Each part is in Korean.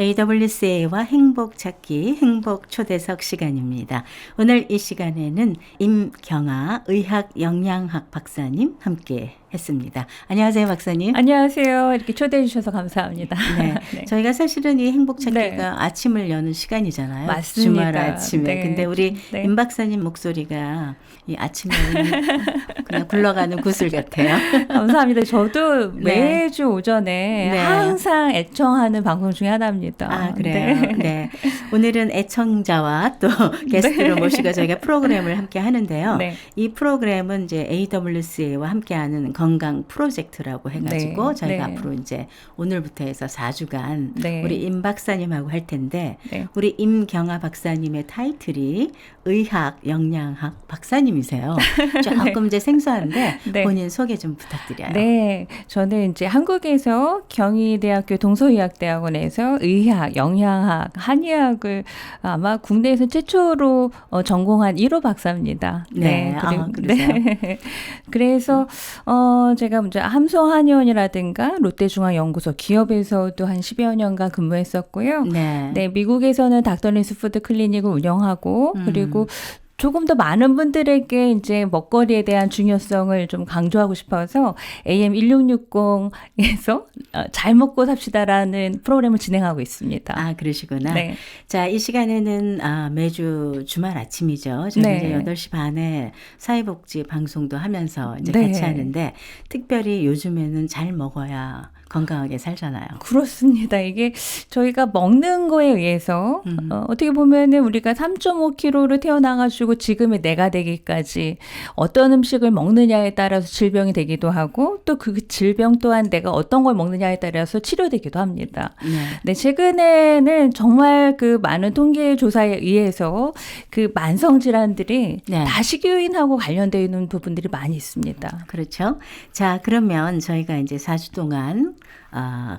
AWCA와 행복 찾기 행복 초대석 시간입니다. 오늘 이 시간에는 임경아 의학영양학 박사님 함께 했습니다. 안녕하세요, 박사님. 안녕하세요. 이렇게 초대해 주셔서 감사합니다. 네, 네. 저희가 사실은 이 행복 찾기가 네. 아침을 여는 시간이잖아요. 맞습니다. 주말 아침에. 네. 근데 우리 네. 임 박사님 목소리가 이 아침에 그냥 굴러가는 구슬 같아요. 감사합니다. 저도 네. 매주 오전에 네. 항상 애청하는 방송 중에 하나입니다. 아, 그래요? 네. 네. 오늘은 애청자와 또 게스트를 네. 모시고 저희가 프로그램을 함께 하는데요. 네. 이 프로그램은 이제 AWCA와 함께하는 건강 프로젝트라고 해가지고 네. 저희가 네. 앞으로 이제 오늘부터 해서 4주간 네. 우리 임 박사님하고 할 텐데 네. 우리 임경아 박사님의 타이틀이 의학 영양학 박사님이세요. 조금 이제 생소한데 네. 본인 소개 좀 부탁드려요. 네, 저는 이제 한국에서 경희대학교 동서의학대학원에서 의학, 영양학, 한의학을 아마 국내에서 최초로 전공한 1호 박사입니다. 네, 아, 그러세요? 네. 그래서 제가 이제 함성한의원이라든가 롯데중앙연구소 기업에서도 한 10여 년간 근무했었고요. 네. 네, 미국에서는 닥터린스 푸드 클리닉을 운영하고 그리고 조금 더 많은 분들에게 이제 먹거리에 대한 중요성을 좀 강조하고 싶어서 AM1660에서 잘 먹고 삽시다라는 프로그램을 진행하고 있습니다. 아, 그러시구나. 네. 자, 이 시간에는 매주 주말 아침이죠. 저희 네. 이제 8시 반에 사회복지 방송도 하면서 이제 네. 같이 하는데 특별히 요즘에는 잘 먹어야 건강하게 살잖아요. 그렇습니다. 이게 저희가 먹는 거에 의해서 어떻게 보면은 우리가 3.5kg로 태어나가지고 지금의 내가 되기까지 어떤 음식을 먹느냐에 따라서 질병이 되기도 하고 또 그 질병 또한 내가 어떤 걸 먹느냐에 따라서 치료되기도 합니다. 네. 네, 최근에는 정말 그 많은 통계 조사에 의해서 그 만성 질환들이 네. 다 식이요인하고 관련되어 있는 부분들이 많이 있습니다. 그렇죠. 자, 그러면 저희가 이제 4주 동안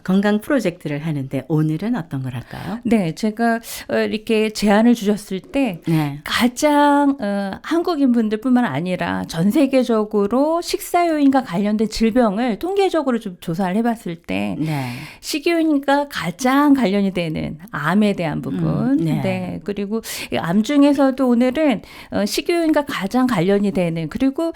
건강 프로젝트를 하는데 오늘은 어떤 걸 할까요? 네, 제가 이렇게 제안을 주셨을 때 네. 가장 한국인 분들뿐만 아니라 전 세계적으로 식사 요인과 관련된 질병을 통계적으로 좀 조사를 해봤을 때 네. 식이요인과 가장 관련이 되는 암에 대한 부분, 네. 네, 그리고 이 암 중에서도 오늘은 식이요인과 가장 관련이 되는 그리고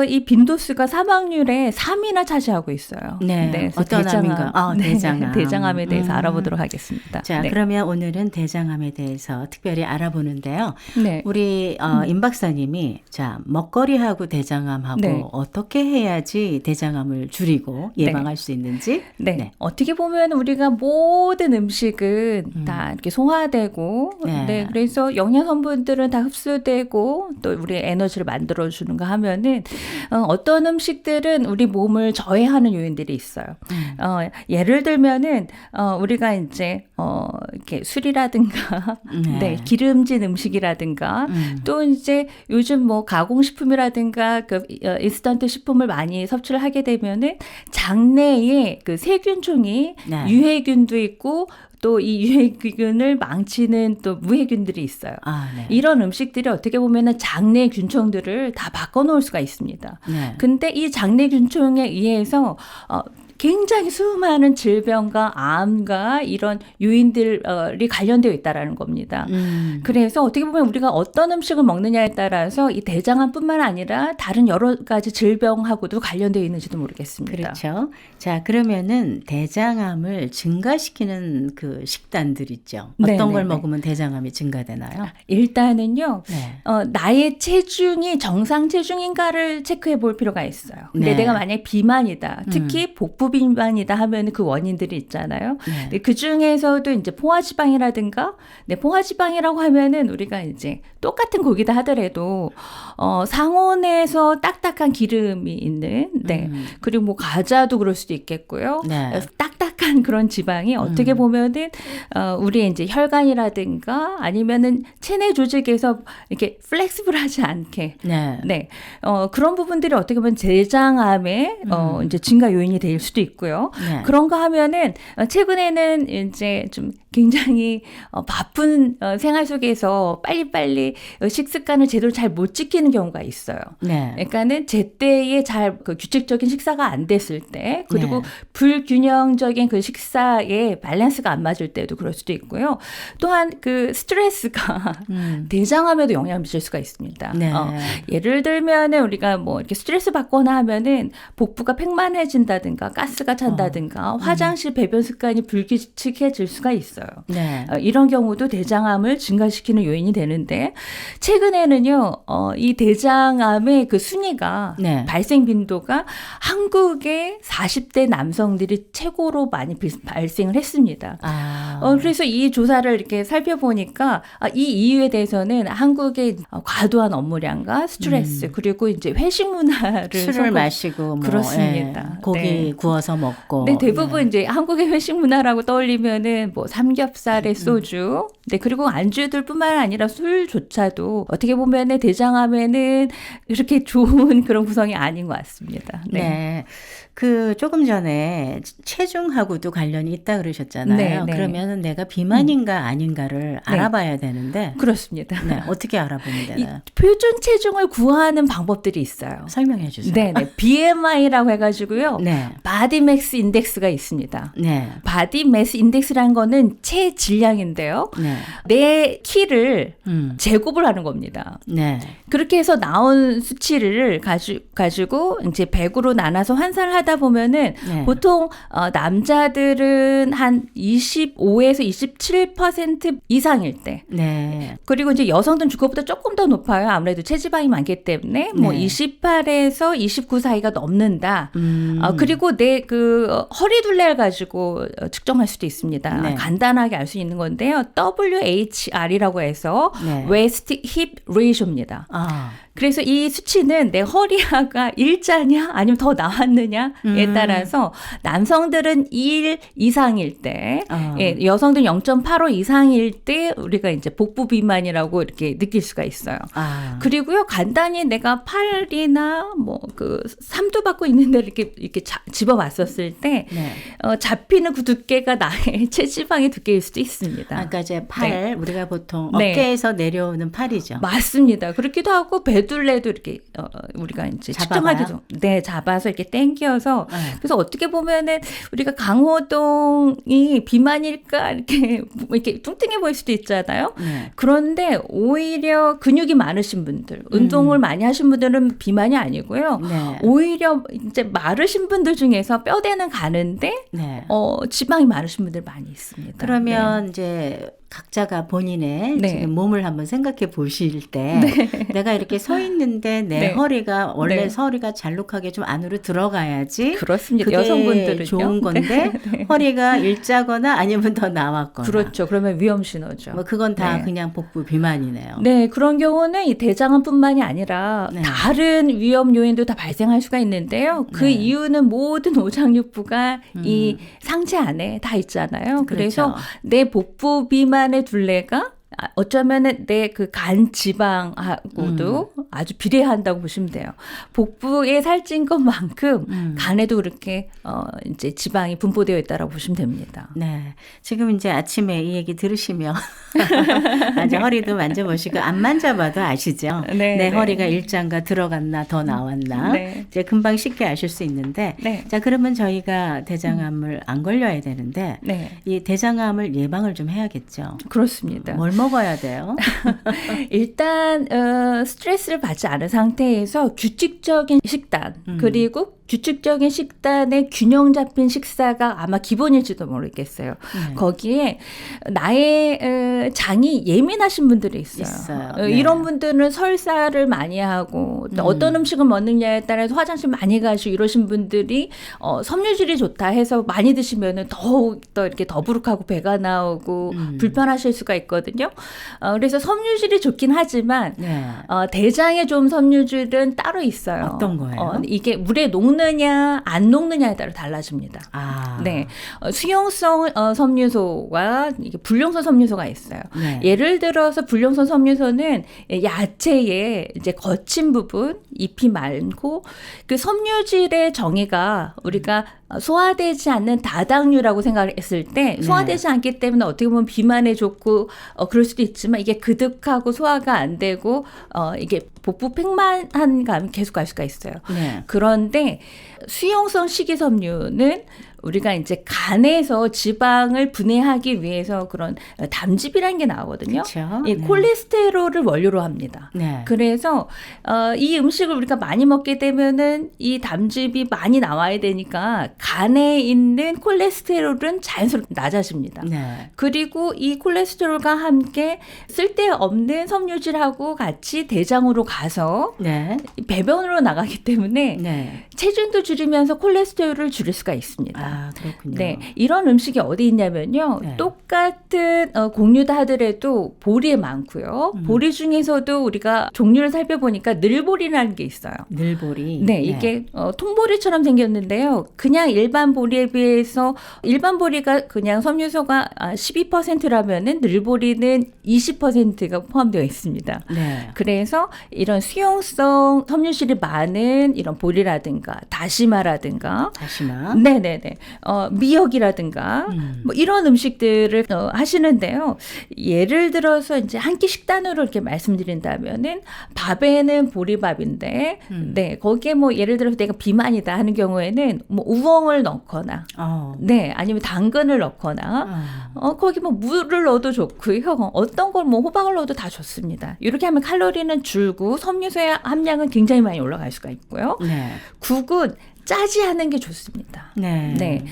이 빈도수가 사망률의 3위나 차지하고 있어요. 네. 그래서 어떤 암인가요? 네, 대장암. 대장암에 대해서 알아보도록 하겠습니다. 자, 네. 그러면 오늘은 대장암에 대해서 특별히 알아보는데요. 네. 우리 임 박사님이 자, 먹거리하고 대장암하고 네. 어떻게 해야지 대장암을 줄이고 예방할 수 있는지. 네. 네. 어떻게 보면 우리가 모든 음식은 다 이렇게 소화되고, 네. 네. 그래서 영양 성분들은 다 흡수되고, 또 우리 에너지를 만들어주는가 하면은, 어떤 음식들은 우리 몸을 저해하는 요인들이 있어요. 예를 들면은, 우리가 이제, 이렇게 술이라든가, 네. 네. 기름진 음식이라든가, 또 이제 요즘 뭐 가공식품이라든가, 그, 인스턴트 식품을 많이 섭취를 하게 되면은, 장내에 그 세균종이 네. 유해균도 있고 또 이 유해균을 망치는 또 무해균들이 있어요. 아, 네. 이런 음식들이 어떻게 보면은 장내 균총들을 다 바꿔놓을 수가 있습니다. 네. 근데 이 장내 균총에 의해서 굉장히 수많은 질병과 암과 이런 요인들이 관련되어 있다라는 겁니다. 그래서 어떻게 보면 우리가 어떤 음식을 먹느냐에 따라서 이 대장암뿐만 아니라 다른 여러 가지 질병하고도 관련되어 있는지도 모르겠습니다. 그렇죠. 자, 그러면은 대장암을 증가시키는 그 식단들 있죠. 어떤 네, 걸 네, 먹으면 대장암이 증가되나요? 일단은요, 네. 나의 체중이 정상 체중인가를 체크해 볼 필요가 있어요. 근데 네. 내가 만약에 비만이다, 특히 복부 비만이다 하면 그 원인들이 있잖아요. 네. 그 중에서도 이제 포화지방이라든가, 네, 포화지방이라고 하면은 우리가 이제 똑같은 고기다 하더라도, 상온에서 딱딱한 기름이 있는, 네. 그리고 뭐 과자도 그럴 수도 있겠고요. 네. 딱딱한 그런 지방이 어떻게 보면은, 우리 이제 혈관이라든가 아니면은 체내 조직에서 이렇게 플렉스블하지 않게, 네. 네. 그런 부분들이 어떻게 보면 대장암의 이제 증가 요인이 될 수도 있고요. 네. 그런가 하면은 최근에는 이제 좀 굉장히 바쁜 생활 속에서 빨리빨리 식습관을 제대로 잘 못 지키는 경우가 있어요. 네. 그러니까는 제때에 잘 그 규칙적인 식사가 안 됐을 때, 그리고 네. 불균형적인 그 그 식사의 밸런스가 안 맞을 때도 그럴 수도 있고요. 또한 그 스트레스가 대장암에도 영향을 미칠 수가 있습니다. 네. 예를 들면은 우리가 뭐 이렇게 스트레스 받거나 하면은 복부가 팽만해진다든가 가스가 찬다든가 화장실 배변 습관이 불규칙해질 수가 있어요. 네. 이런 경우도 대장암을 증가시키는 요인이 되는데 최근에는요, 이 대장암의 그 순위가 네. 발생 빈도가 한국의 40대 남성들이 최고로 많이 발생을 했습니다. 그래서 이 조사를 이렇게 살펴보니까 이 이유에 대해서는 한국의 과도한 업무량과 스트레스 그리고 이제 회식 문화를 술을 마시고 뭐, 그렇습니다. 예, 고기 네. 구워서 먹고. 네, 대부분 이제 한국의 회식 문화라고 떠올리면은 뭐 삼겹살에 소주, 네, 그리고 안주들뿐만 아니라 술조차도 어떻게 보면은 대장암에는 이렇게 좋은 그런 구성이 아닌 것 같습니다. 네. 네. 그 조금 전에 체중하고도 관련이 있다 그러셨잖아요. 네, 네. 그러면은 내가 비만인가 아닌가를 알아봐야 되는데. 그렇습니다. 네, 어떻게 알아보면 이 되나요? 표준 체중을 구하는 방법들이 있어요. 설명해 주세요. 네, 네. BMI라고 해가지고요. 네. 바디 매스 인덱스가 있습니다. 네. 바디 매스 인덱스라는 거는 체질량인데요. 네. 내 키를 음. 제곱을 하는 겁니다. 네. 그렇게 해서 나온 수치를 가지고 이제 100으로 나눠서 환산을 하다 보면은 네. 보통 남자들은 한 25에서 27% 이상일 때. 네. 그리고 이제 여성들은 그것보다 조금 더 높아요. 아무래도 체지방이 많기 때문에 뭐 네. 28에서 29 사이가 넘는다. 그리고 내 그 허리 둘레를 가지고 측정할 수도 있습니다. 네. 간단하게 알 수 있는 건데요. WHR이라고 해서 네. Waist Hip Ratio입니다. 아. 그래서 이 수치는 내 허리가 일자냐 아니면 더 나왔느냐에 따라서 남성들은 1 이상일 때, 예, 여성들은 0.85 이상일 때 우리가 이제 복부 비만이라고 이렇게 느낄 수가 있어요. 그리고요, 간단히 내가 팔이나 뭐 그 삼두받고 있는 데를 이렇게 집어봤었을 때, 네. 잡히는 그 두께가 나의 체지방의 두께일 수도 있습니다. 아까 이제 팔, 네. 우리가 보통 네. 어깨에서 내려오는 팔이죠. 맞습니다. 그렇기도 하고 배둘레도 이렇게 우리가 이제 잡아봐요? 측정하기도, 네, 잡아서 이렇게 당겨서 네. 그래서 어떻게 보면은 우리가 강호동이 비만일까 이렇게 뚱뚱해 보일 수도 있잖아요. 네. 그런데 오히려 근육이 많으신 분들, 운동을 많이 하신 분들은 비만이 아니고요. 네. 오히려 이제 마르신 분들 중에서 뼈대는 가는데 네. 지방이 많으신 분들 많이 있습니다. 그러면 이제 각자가 본인의 네. 지금 몸을 한번 생각해 보실 때 내가 이렇게 서 있는데 내 네. 허리가 원래 네. 허리가 잘록하게 좀 안으로 들어가야지 그렇습니다. 그게 여성분들은요. 좋은 건데 허리가 일자거나 아니면 더 나왔거나 그렇죠. 그러면 위험 신호죠. 뭐 그건 다 네. 그냥 복부 비만이네요. 네, 그런 경우는 이 대장암뿐만이 아니라 네. 다른 위험 요인도 다 발생할 수가 있는데요. 그 네. 이유는 모든 오장육부가 이 상체 안에 다 있잖아요. 그래서 그렇죠. 내 복부 비만의 둘레가 어쩌면은 내 그 간 지방하고도 아주 비례한다고 보시면 돼요. 복부에 살찐 것만큼 간에도 그렇게 이제 지방이 분포되어 있다라고 보시면 됩니다. 네. 지금 이제 아침에 이 얘기 들으시면 이제 허리도 만져보시고 안 만져봐도 아시죠? 네, 내 네. 허리가 일자인가 들어갔나 더 나왔나 네. 이제 금방 쉽게 아실 수 있는데 네. 자 그러면 저희가 대장암을 안 걸려야 되는데 네, 이 대장암을 예방을 좀 해야겠죠. 그렇습니다. 뭘 먹어야 돼요? 일단 스트레스를 받지 않은 상태에서 규칙적인 식단 그리고 규칙적인 식단에 균형 잡힌 식사가 아마 기본일지도 모르겠어요. 네. 거기에 나의 장이 예민하신 분들이 있어요. 네. 이런 분들은 설사를 많이 하고 또 어떤 음식을 먹느냐에 따라서 화장실 많이 가시고 이러신 분들이 섬유질이 좋다 해서 많이 드시면은 더욱 더 이렇게 더부룩하고 배가 나오고 불편하실 수가 있거든요. 그래서 섬유질이 좋긴 하지만 네. 대장에 좋은 섬유질은 따로 있어요. 어떤 거예요? 이게 물에 녹느냐 안 녹느냐에 따라 달라집니다. 아. 네, 수용성 섬유소와 이게 불용성 섬유소가 있어요. 네. 예를 들어서 불용성 섬유소는 야채의 이제 거친 부분, 잎이 많고 그 섬유질의 정의가 우리가 소화되지 않는 다당류라고 생각했을 때 소화되지 않기 때문에 어떻게 보면 비만에 좋고 그럴 수도 있지만 이게 그득하고 소화가 안 되고 이게 복부 팽만한 감이 계속 갈 수가 있어요. 네. 그런데 수용성 식이섬유는 우리가 이제 간에서 지방을 분해하기 위해서 그런 담즙이라는 게 나오거든요. 그렇죠. 예, 네. 콜레스테롤을 원료로 합니다. 네. 그래서 이 음식을 우리가 많이 먹게 되면은 이 담즙이 많이 나와야 되니까 간에 있는 콜레스테롤은 자연스럽게 낮아집니다. 네. 그리고 이 콜레스테롤과 함께 쓸데없는 섬유질하고 같이 대장으로 가서 네. 배변으로 나가기 때문에 네. 체중도 줄이면서 콜레스테롤을 줄일 수가 있습니다. 아, 그렇군요. 네, 이런 음식이 어디 있냐면요. 네. 똑같은 공유다 하더라도 보리에 많고요. 보리 중에서도 우리가 종류를 살펴보니까 늘보리라는 게 있어요. 늘보리. 네, 이게 통보리처럼 생겼는데요. 그냥 일반 보리에 비해서 일반 보리가 그냥 섬유소가 12%라면은 늘보리는 20%가 포함되어 있습니다. 네. 그래서 이런 수용성 섬유질이 많은 이런 보리라든가 다시마라든가 다시마. 네네네. 미역이라든가 뭐 이런 음식들을 하시는데요. 예를 들어서 이제 한 끼 식단으로 이렇게 말씀드린다면은 밥에는 보리밥인데 네 거기에 뭐 예를 들어서 내가 비만이다 하는 경우에는 뭐 우엉을 넣거나 네 아니면 당근을 넣거나 거기 뭐 물을 넣어도 좋고요. 어떤 걸 뭐 호박을 넣어도 다 좋습니다. 이렇게 하면 칼로리는 줄고 섬유소의 함량은 굉장히 많이 올라갈 수가 있고요. 네. 국은 짜지 않은 게 좋습니다. 네. 네.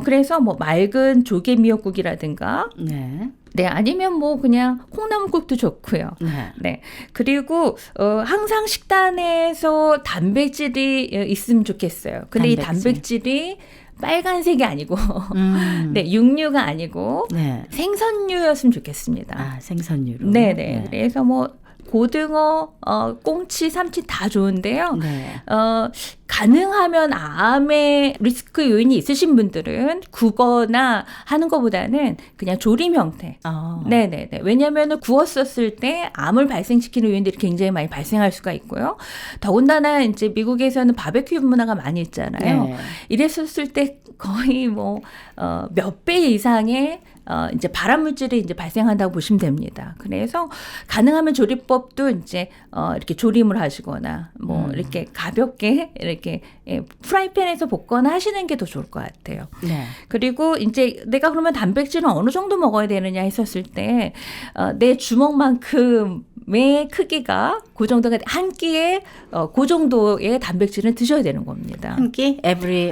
그래서 뭐 맑은 조개 미역국이라든가 네. 네, 아니면 뭐 그냥 콩나물국도 좋고요. 네. 네. 그리고 항상 식단에서 단백질이 있으면 좋겠어요. 근데 이 단백질이 빨간색이 아니고 네, 육류가 아니고 네. 생선류였으면 좋겠습니다. 아, 생선류로. 네네. 네. 그래서 뭐 고등어, 꽁치, 삼치 다 좋은데요. 네. 가능하면 암의 리스크 요인이 있으신 분들은 구거나 하는 것보다는 그냥 조림 형태. 네네네. 왜냐하면 구웠었을 때 암을 발생시키는 요인들이 굉장히 많이 발생할 수가 있고요. 더군다나 이제 미국에서는 바베큐 문화가 많이 있잖아요. 네. 이랬었을 때 거의 뭐 몇 배 이상의 이제 발암물질이 이제 발생한다고 보시면 됩니다. 그래서 가능하면 조리법도 이제 이렇게 조림을 하시거나 뭐 이렇게 가볍게 이렇게 프라이팬에서 볶거나 하시는 게 더 좋을 것 같아요. 네. 그리고 이제 내가 그러면 단백질은 어느 정도 먹어야 되느냐 했었을 때 내 주먹만큼의 크기가 그 정도가 한 끼에 그 정도의 단백질은 드셔야 되는 겁니다. 한 끼?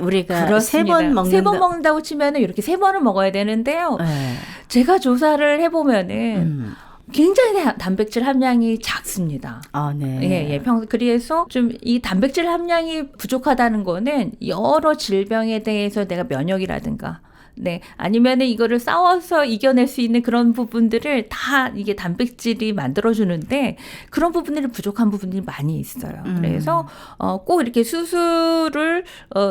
우리가 그렇습니다. 세 번 세 번 먹는다고 치면은 이렇게 3번을 먹어야 되는데요. 네. 제가 조사를 해보면은 굉장히 단백질 함량이 작습니다. 네. 예. 그래서 좀 이 단백질 함량이 부족하다는 거는 여러 질병에 대해서 내가 면역이라든가 네. 아니면은 이거를 싸워서 이겨낼 수 있는 그런 부분들을 다 이게 단백질이 만들어주는데 그런 부분들이 부족한 부분들이 많이 있어요. 그래서 꼭 이렇게 수술을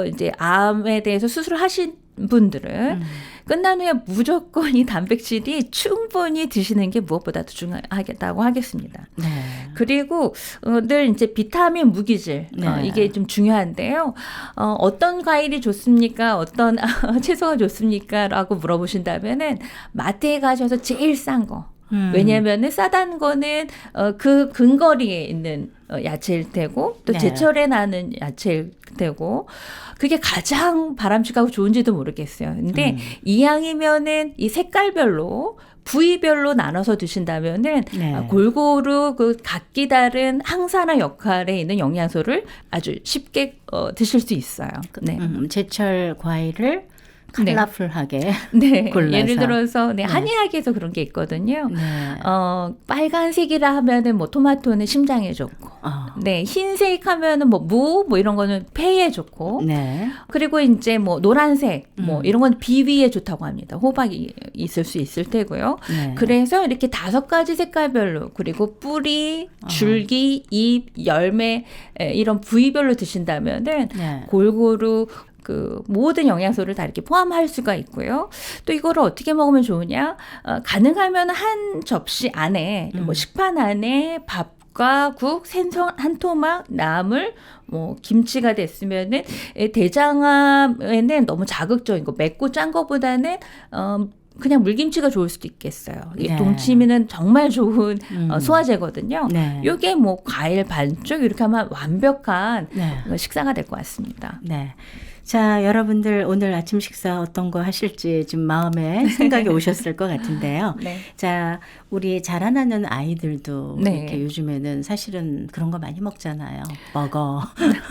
이제 암에 대해서 수술을 하신 분들은 끝난 후에 무조건 이 단백질이 충분히 드시는 게 무엇보다도 중요하겠다고 하겠습니다. 네. 그리고 늘 이제 비타민, 무기질 네. 이게 좀 중요한데요. 어떤 과일이 좋습니까? 어떤 채소가 좋습니까? 라고 물어보신다면은 마트에 가셔서 제일 싼 거. 왜냐하면은 싸다는 거는 그 근거리에 있는 야채일 테고 또 네. 제철에 나는 야채일 테고 그게 가장 바람직하고 좋은지도 모르겠어요. 근데 이왕이면은 이 색깔별로 부위별로 나눠서 드신다면은 네. 골고루 그 각기 다른 항산화 역할에 있는 영양소를 아주 쉽게 드실 수 있어요. 네. 제철 과일을 컬러풀하게 네. 골라서. 예를 들어서 네. 한의학에서 그런 게 있거든요. 네. 빨간색이라 하면은 뭐 토마토는 심장에 좋고, 네. 흰색 하면은 뭐 무 뭐 이런 거는 폐에 좋고, 네. 그리고 이제 뭐 노란색 뭐 이런 건 비위에 좋다고 합니다. 호박이 있을 수 있을 테고요. 네. 그래서 이렇게 5가지 색깔별로 그리고 뿌리, 줄기, 잎, 열매 이런 부위별로 드신다면은 네. 골고루 그 모든 영양소를 다 이렇게 포함할 수가 있고요. 또 이거를 어떻게 먹으면 좋으냐? 가능하면 한 접시 안에 뭐 식판 안에 밥과 국, 생선 한 토막, 나물, 뭐 김치가 됐으면은 대장암에는 너무 자극적인 거 맵고 짠 거보다는 그냥 물김치가 좋을 수도 있겠어요. 네. 동치미는 정말 좋은 소화제거든요. 네. 요게 뭐 과일 반쪽 이렇게 하면 완벽한 네. 식사가 될 것 같습니다. 네. 자, 여러분들 오늘 아침 식사 어떤 거 하실지 지금 마음에 생각이 오셨을 것 같은데요. 네. 자, 우리 자라나는 아이들도 네. 이렇게 요즘에는 사실은 그런 거 많이 먹잖아요. 버거,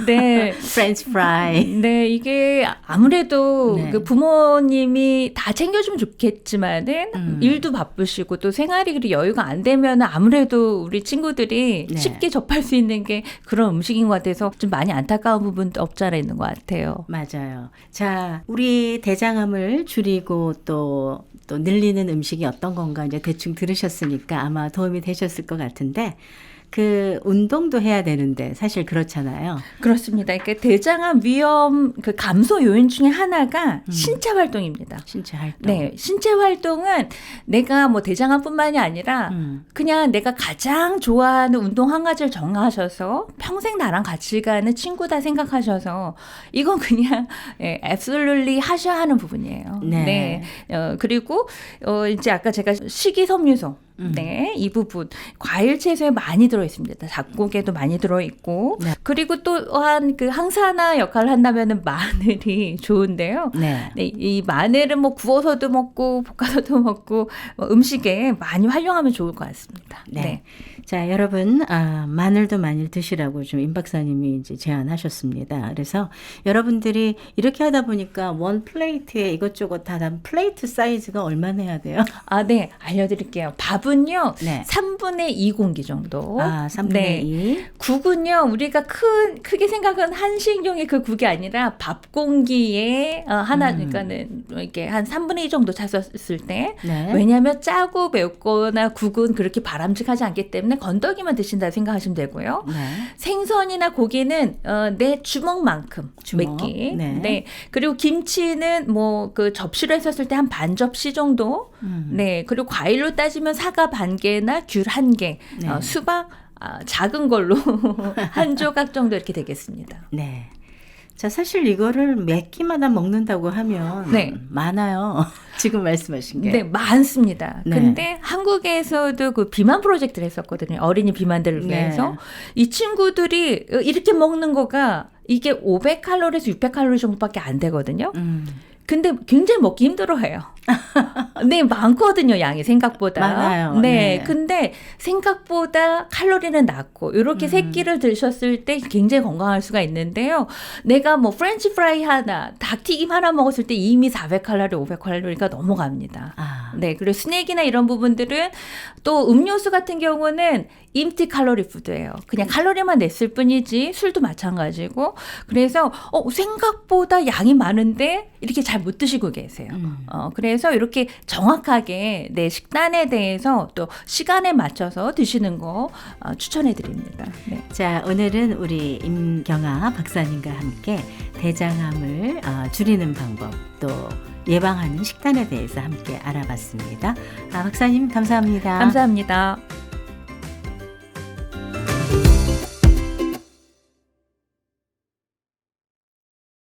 네. 프렌치 프라이. 네, 이게 아무래도 네. 그 부모님이 다 챙겨주면 좋겠지만은 일도 바쁘시고 또 생활이 그리 여유가 안 되면 아무래도 우리 친구들이 네. 쉽게 접할 수 있는 게 그런 음식인 것 같아서 좀 많이 안타까운 부분도 없지 않아 있는 것 같아요. 맞아요. 자, 우리 대장암을 줄이고 또 늘리는 음식이 어떤 건가 이제 대충 들으셨으니까 아마 도움이 되셨을 것 같은데 그 운동도 해야 되는데 사실 그렇잖아요. 그렇습니다. 그러니까 대장암 위험 그 감소 요인 중에 하나가 신체 활동입니다. 신체 활동. 네, 신체 활동은 내가 뭐 대장암뿐만이 아니라 그냥 내가 가장 좋아하는 운동 한 가지를 정하셔서 평생 나랑 같이 가는 친구다 생각하셔서 이건 그냥 absolutely 하셔야 하는 부분이에요. 네. 그리고 이제 아까 제가 식이섬유소 네, 이 부분 과일 채소에 많이 들어 있습니다. 잡곡에도 많이 들어 있고 네. 그리고 또한 그 항산화 역할을 한다면은 마늘이 좋은데요. 네. 네, 이 마늘은 뭐 구워서도 먹고 볶아서도 먹고 음식에 많이 활용하면 좋을 것 같습니다. 네. 네. 자, 여러분, 마늘도 많이 드시라고 좀 임 박사님이 이제 제안하셨습니다. 그래서 여러분들이 이렇게 하다 보니까 원 플레이트에 이것저것 다 플레이트 사이즈가 얼마나 해야 돼요? 아, 네, 알려드릴게요. 밥은요, 네. 3분의 2 공기 정도. 3분의 네. 2. 국은요, 우리가 크게 생각한 한식용의 그 국이 아니라 밥 공기에 하나, 그러니까는 이렇게 한 3분의 2 정도 찼었을 때. 네. 왜냐하면 짜고 맵거나 국은 그렇게 바람직하지 않기 때문에 건더기만 드신다 생각하시면 되고요. 네. 생선이나 고기는 내 주먹만큼 주먹. 맵기. 네. 네. 그리고 김치는 뭐 그 접시로 했었을 때 한 반 접시 정도. 네. 그리고 과일로 따지면 사과 반 개나 귤 한 개, 네. 수박 작은 걸로 한 조각 정도 이렇게 되겠습니다. 네. 자, 사실 이거를 몇 끼마다 먹는다고 하면 네. 많아요. 지금 말씀하신 게. 네, 많습니다. 네. 근데 한국에서도 그 비만 프로젝트를 했었거든요. 어린이 비만들을 네. 위해서. 이 친구들이 이렇게 먹는 거가 이게 500칼로리에서 600칼로리 정도밖에 안 되거든요. 근데 굉장히 먹기 힘들어해요. 네, 많거든요, 양이 생각보다. 많아요. 네, 네. 근데 생각보다 칼로리는 낮고 이렇게 세 끼를 드셨을 때 굉장히 건강할 수가 있는데요. 내가 뭐 프렌치 프라이 하나, 닭튀김 하나 먹었을 때 이미 400칼로리, 500칼로리가 넘어갑니다. 네, 그리고 스낵이나 이런 부분들은 또 음료수 같은 경우는 임티 칼로리 푸드예요. 그냥 칼로리만 냈을 뿐이지 술도 마찬가지고. 그래서 생각보다 양이 많은데 이렇게 잘 못 드시고 계세요. 그래서 이렇게 정확하게 내 식단에 대해서 또 시간에 맞춰서 드시는 거 추천해 드립니다. 네. 자, 오늘은 우리 임경아 박사님과 함께 대장암을 줄이는 방법 또 예방하는 식단에 대해서 함께 알아봤습니다. 박사님 감사합니다. 감사합니다.